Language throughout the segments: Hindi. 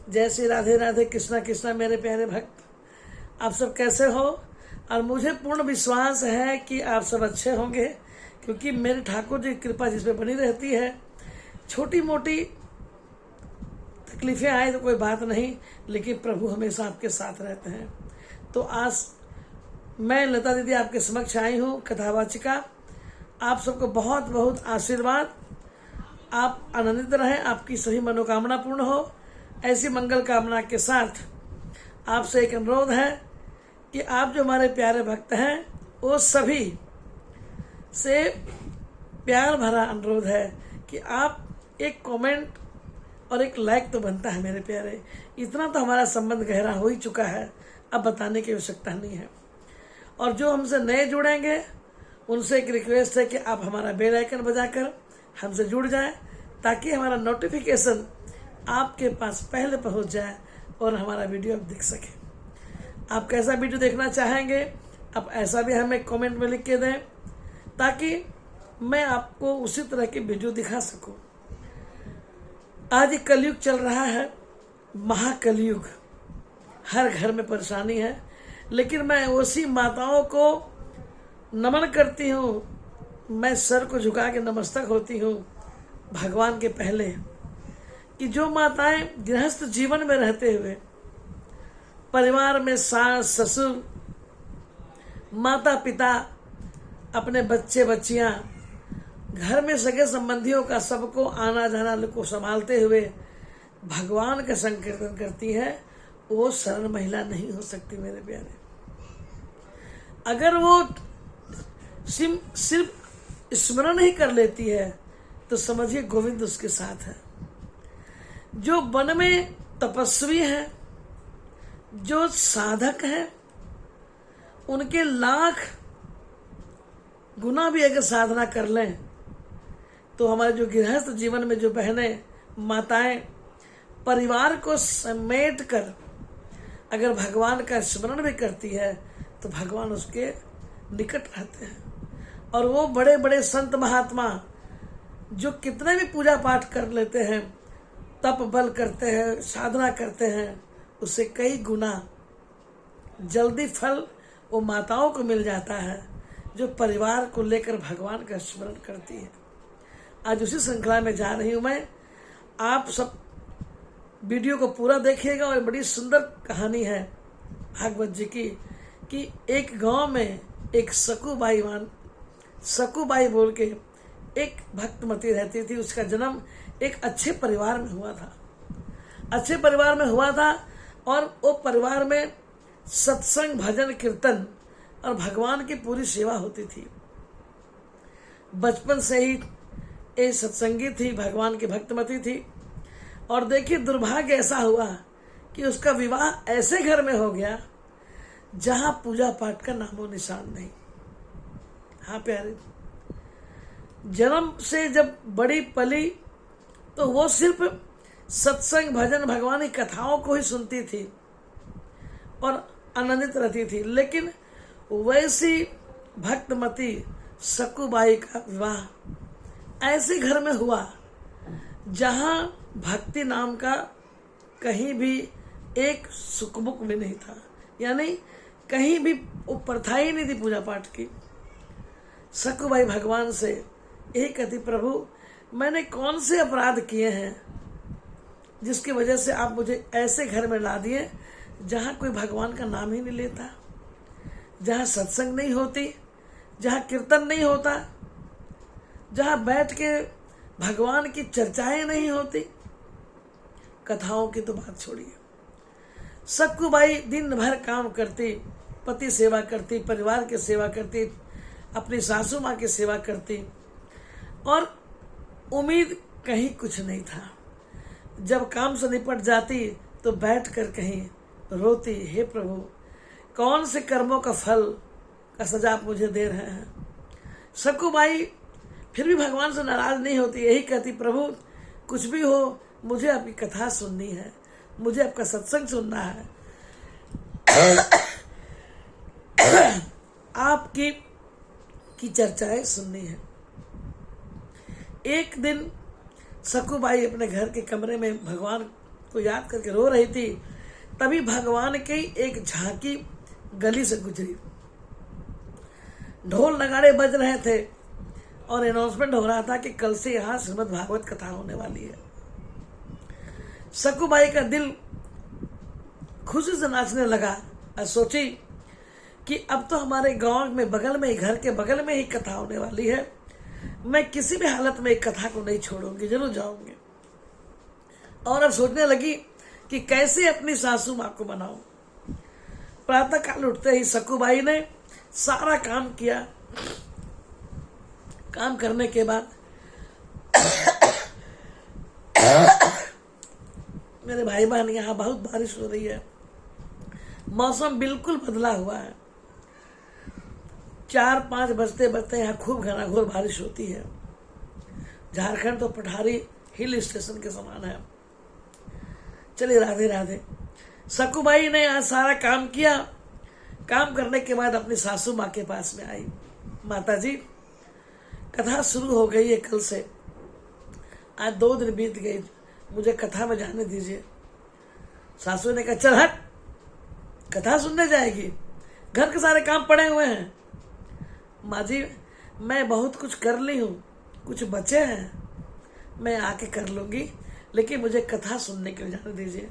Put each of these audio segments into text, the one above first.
जय श्री राधे राधे, कृष्णा कृष्णा मेरे प्यारे भक्त, आप सब कैसे हो। और मुझे पूर्ण विश्वास है कि आप सब अच्छे होंगे, क्योंकि मेरे ठाकुर जी की कृपा जिस पे बनी रहती है। छोटी मोटी तकलीफें आए तो कोई बात नहीं, लेकिन प्रभु हमेशा आपके साथ रहते हैं। तो आज मैं लता दीदी आपके समक्ष आई हूँ, कथावाचिका। आप सबको बहुत बहुत आशीर्वाद, आप आनंदित रहें, आपकी सभी मनोकामना पूर्ण हो, ऐसी मंगल कामना के साथ आपसे एक अनुरोध है कि आप जो हमारे प्यारे भक्त हैं, वो सभी से प्यार भरा अनुरोध है कि आप एक कमेंट और एक लाइक तो बनता है मेरे प्यारे। इतना तो हमारा संबंध गहरा हो ही चुका है, अब बताने की आवश्यकता नहीं है। और जो हमसे नए जुड़ेंगे उनसे एक रिक्वेस्ट है कि आप हमारा बेल आइकन बजाकर हमसे जुड़ जाएं, ताकि हमारा नोटिफिकेशन आपके पास पहले पहुंच जाए और हमारा वीडियो आप देख सकें। आप कैसा वीडियो देखना चाहेंगे, आप ऐसा भी हमें कमेंट में लिख के दें, ताकि मैं आपको उसी तरह की वीडियो दिखा सकूं। आज एक कलयुग चल रहा है, महाकलयुग। हर घर में परेशानी है, लेकिन मैं उसी माताओं को नमन करती हूँ, मैं सर को झुका के नमस्तक होती हूँ भगवान के पहले, कि जो माताएं गृहस्थ जीवन में रहते हुए परिवार में सास ससुर माता पिता अपने बच्चे बच्चियां घर में सगे संबंधियों का सबको आना जाना को संभालते हुए भगवान का संकीर्तन करती है, वो सरल महिला नहीं हो सकती मेरे प्यारे। अगर वो सिर्फ स्मरण ही कर लेती है तो समझिए गोविंद उसके साथ है। जो वन में तपस्वी है, जो साधक है, उनके लाख गुना भी अगर साधना कर लें तो हमारे जो गृहस्थ जीवन में जो बहनें माताएं परिवार को समेट कर अगर भगवान का स्मरण भी करती है तो भगवान उसके निकट रहते हैं। और वो बड़े बड़े संत महात्मा जो कितने भी पूजा पाठ कर लेते हैं, तप बल करते हैं, साधना करते हैं, उससे कई गुना जल्दी फल वो माताओं को मिल जाता है जो परिवार को लेकर भगवान का स्मरण करती है। आज उसी श्रृंखला में जा रही हूं मैं। आप सब वीडियो को पूरा देखिएगा, और बड़ी सुंदर कहानी है भागवत जी की, कि एक गांव में एक सकुबाई बोल के एक भक्तमती रहती थी। उसका जन्म एक अच्छे परिवार में हुआ था, अच्छे परिवार में हुआ था, और वो परिवार में सत्संग भजन कीर्तन और भगवान की पूरी सेवा होती थी। बचपन से ही ये सत्संगी थी, भगवान की भक्तमती थी। और देखिए दुर्भाग्य ऐसा हुआ कि उसका विवाह ऐसे घर में हो गया जहां पूजा पाठ का नामो निशान नहीं। हाँ प्यारे, जन्म से जब बड़ी पली तो वो सिर्फ सत्संग भजन भगवान की कथाओं को ही सुनती थी और आनंदित रहती थी। लेकिन वैसी भक्तमती सकुबाई का विवाह ऐसे घर में हुआ जहां भक्ति नाम का कहीं भी एक सुकमुक भी नहीं था, यानी कहीं भी वो प्रथा ही नहीं थी पूजा पाठ की। सकुबाई भगवान से यही कहती, प्रभु मैंने कौन से अपराध किए हैं जिसकी वजह से आप मुझे ऐसे घर में ला दिए जहां कोई भगवान का नाम ही नहीं लेता, जहां सत्संग नहीं होती, जहां कीर्तन नहीं होता, जहां बैठ के भगवान की चर्चाएं नहीं होती। कथाओं की तो बात छोड़िए। सकुबाई दिन भर काम करती, पति सेवा करती, परिवार की सेवा करती, अपनी सासू माँ की सेवा करती, और उम्मीद कहीं कुछ नहीं था। जब काम से निपट जाती तो बैठकर कहीं रोती, हे प्रभु कौन से कर्मों का फल का सजा आप मुझे दे रहे हैं। सकुबाई फिर भी भगवान से नाराज नहीं होती, यही कहती, प्रभु कुछ भी हो मुझे आपकी कथा सुननी है, मुझे आपका सत्संग सुनना है, आपकी चर्चाएं सुननी है। एक दिन सकुबाई अपने घर के कमरे में भगवान को याद करके रो रही थी, तभी भगवान की एक झांकी गली से गुजरी। ढोल नगाड़े बज रहे थे और अनाउंसमेंट हो रहा था कि कल से यहाँ श्रीमद् भागवत कथा होने वाली है। सकुबाई का दिल खुशी से नाचने लगा और सोची कि अब तो हमारे गांव में बगल में ही, घर के बगल में ही कथा होने वाली है, मैं किसी भी हालत में एक कथा को नहीं छोड़ूंगी, जरूर जाऊंगी। और अब सोचने लगी कि कैसे अपनी सासू माँ को मनाऊं। प्रातः काल उठते ही सकुबाई ने सारा काम किया। काम करने के बाद मेरे भाई बहन, यहाँ बहुत बारिश हो रही है, मौसम बिल्कुल बदला हुआ है। 4-5 बजते बजते यहाँ खूब घनाघोर बारिश होती है। झारखंड तो पठारी हिल स्टेशन के समान है। चलिए राधे राधे। सकुबाई ने यहाँ सारा काम किया। काम करने के बाद अपनी सासू माँ के पास में आई। माता जी, कथा शुरू हो गई है कल से, आज 2 दिन बीत गए, मुझे कथा में जाने दीजिए। सासू ने कहा, चल हट, कथा सुनने जाएगी, घर के सारे काम पड़े हुए हैं। माँ जी, मैं बहुत कुछ कर ली हूँ, कुछ बचे हैं, मैं आके कर लूंगी, लेकिन मुझे कथा सुनने के लिए जाने दीजिए।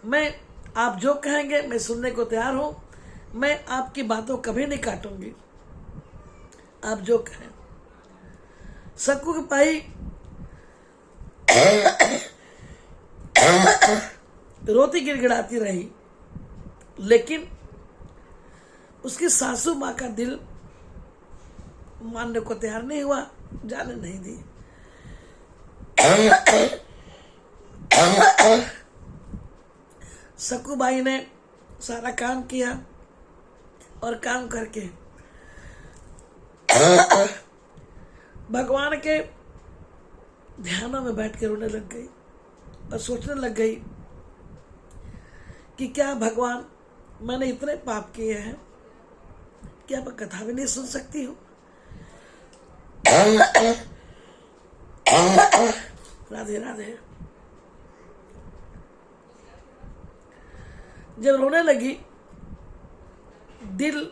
मैं, आप जो कहेंगे मैं सुनने को तैयार हूँ, मैं आपकी बातों कभी नहीं काटूंगी, आप जो कहें। सकुबाई रोती गिड़गिड़ाती रही, लेकिन उसकी सासू माँ का दिल मानने को तैयार नहीं हुआ, जाने नहीं दी। सकुबाई ने सारा काम किया और काम करके भगवान के ध्यानों में बैठ के रोने लग गई और सोचने लग गई कि क्या भगवान, मैंने इतने पाप किए हैं, क्या मैं कथा भी नहीं सुन सकती हूँ? राधे राधे। जब रोने लगी, दिल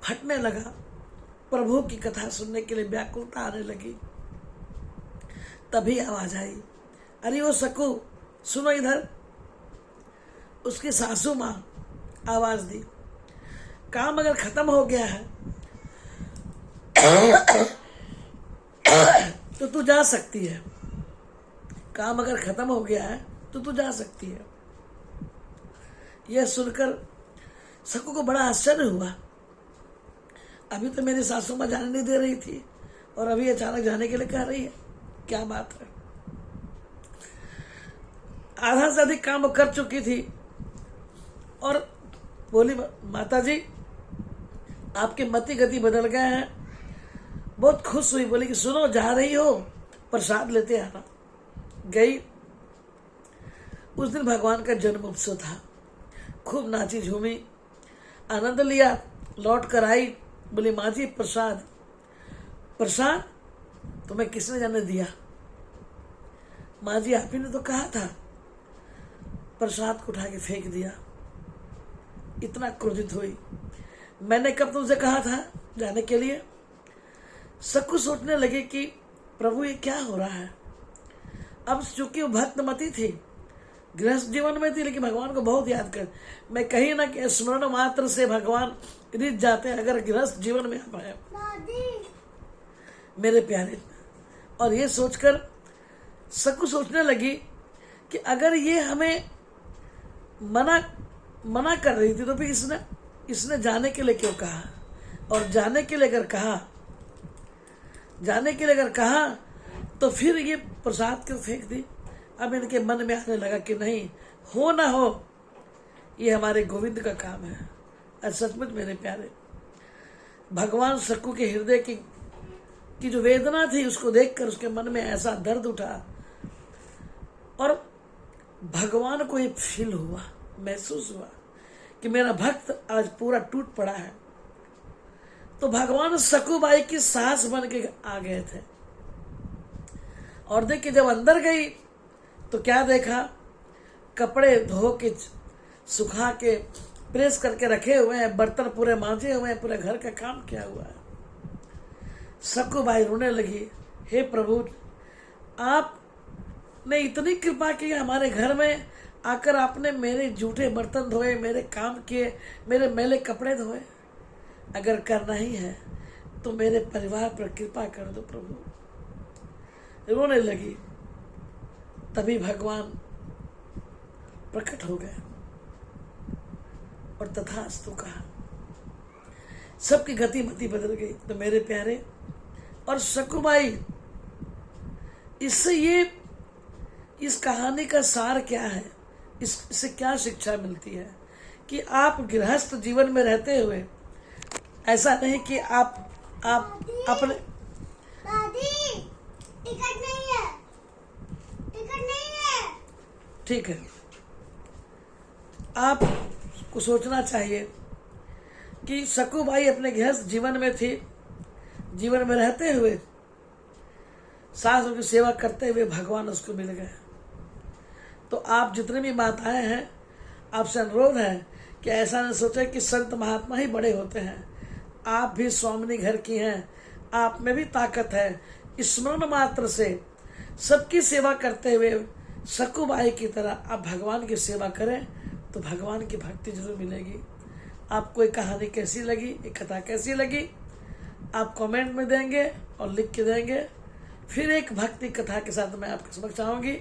फटने लगा, प्रभु की कथा सुनने के लिए व्याकुलता आने लगी। तभी आवाज आई, अरे वो सकू, सुनो इधर। उसकी सासू माँ आवाज दी, काम अगर खत्म हो गया है तो तू जा सकती है। काम अगर खत्म हो गया है तो तू जा सकती है। यह सुनकर सकू को बड़ा आश्चर्य हुआ। अभी तो मेरी सासू माँ जाने नहीं दे रही थी और अभी अचानक जाने के लिए कह रही है, क्या बात है। आधा से अधिक काम कर चुकी थी और बोली, माता जी आपके मति गति बदल गए हैं। बहुत खुश हुई, बोली कि सुनो, जा रही हो, प्रसाद लेते आना। गई। उस दिन भगवान का जन्म उत्सव था। खूब नाची झूमी, आनंद लिया, लौट कर आई। बोली, माँ जी प्रसाद। प्रसाद तुम्हें किसने जाने दिया? माँ जी आप ही ने तो कहा था। प्रसाद को उठा के फेंक दिया। इतना क्रोधित हुई, मैंने कब तुमसे कहा था जाने के लिए? सकू सोचने लगे कि प्रभु ये क्या हो रहा है। अब चूंकि वो भक्तमती थी, गृहस्थ जीवन में थी, लेकिन भगवान को बहुत याद कर। मैं कहीं ना कि स्मरण मात्र से भगवान रिझ जाते हैं अगर गृहस्थ जीवन में आप है मेरे प्यारे। और ये सोचकर सकू सोचने लगी कि अगर ये हमें मना कर रही थी तो फिर इसने जाने के लिए क्यों कहा? और जाने के लिए अगर कहा तो फिर ये प्रसाद क्यों फेंक दी? अब इनके मन में आने लगा कि नहीं, हो ना हो ये हमारे गोविंद का काम है। और सचमुच मेरे प्यारे, भगवान सकू के हृदय की जो वेदना थी उसको देखकर उसके मन में ऐसा दर्द उठा और भगवान को ये फील हुआ, महसूस हुआ कि मेरा भक्त आज पूरा टूट पड़ा है। तो भगवान सकुबाई की सास बन के आ गए थे। और देखिए जब अंदर गई तो क्या देखा? कपड़े धो के सुखा के प्रेस करके रखे हुए हैं, बर्तन पूरे मांजे हुए हैं, पूरे घर का काम किया हुआ है। सकुबाई रोने लगी, हे प्रभु, आपने इतनी कृपा की हमारे घर में आकर, आपने मेरे जूठे बर्तन धोए, मेरे काम किए, मेरे मैले कपड़े धोए। अगर करना ही है तो मेरे परिवार पर कृपा कर दो प्रभु। रोने लगी। तभी भगवान प्रकट हो गए और तथास्तु कहा। सबकी गति मति बदल गई। तो मेरे प्यारे और सकुबाई, इससे ये इस कहानी का सार क्या है, इससे क्या शिक्षा मिलती है कि आप गृहस्थ जीवन में रहते हुए ऐसा नहीं कि आप अपने दादी, टिकट नहीं है, टिकट नहीं है। ठीक है, आपको सोचना चाहिए कि सकुबाई अपने गृहस्थ जीवन में थी, जीवन में रहते हुए सासू की सेवा करते हुए भगवान उसको मिल गए। तो आप जितने भी माताएं हैं, आपसे अनुरोध है कि ऐसा न सोचे कि संत महात्मा ही बड़े होते हैं। आप भी स्वामिनी घर की हैं, आप में भी ताकत है। स्मरण मात्र से सबकी सेवा करते हुए सकुबाई की तरह आप भगवान की सेवा करें तो भगवान की भक्ति जरूर मिलेगी। आपको ये कहानी कैसी लगी, ये कथा कैसी लगी, आप कमेंट में देंगे और लिख के देंगे। फिर एक भक्ति कथा के साथ मैं आपके समक्ष आऊंगी।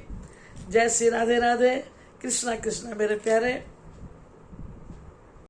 जय श्री राधे राधे, कृष्णा कृष्णा मेरे प्यारे।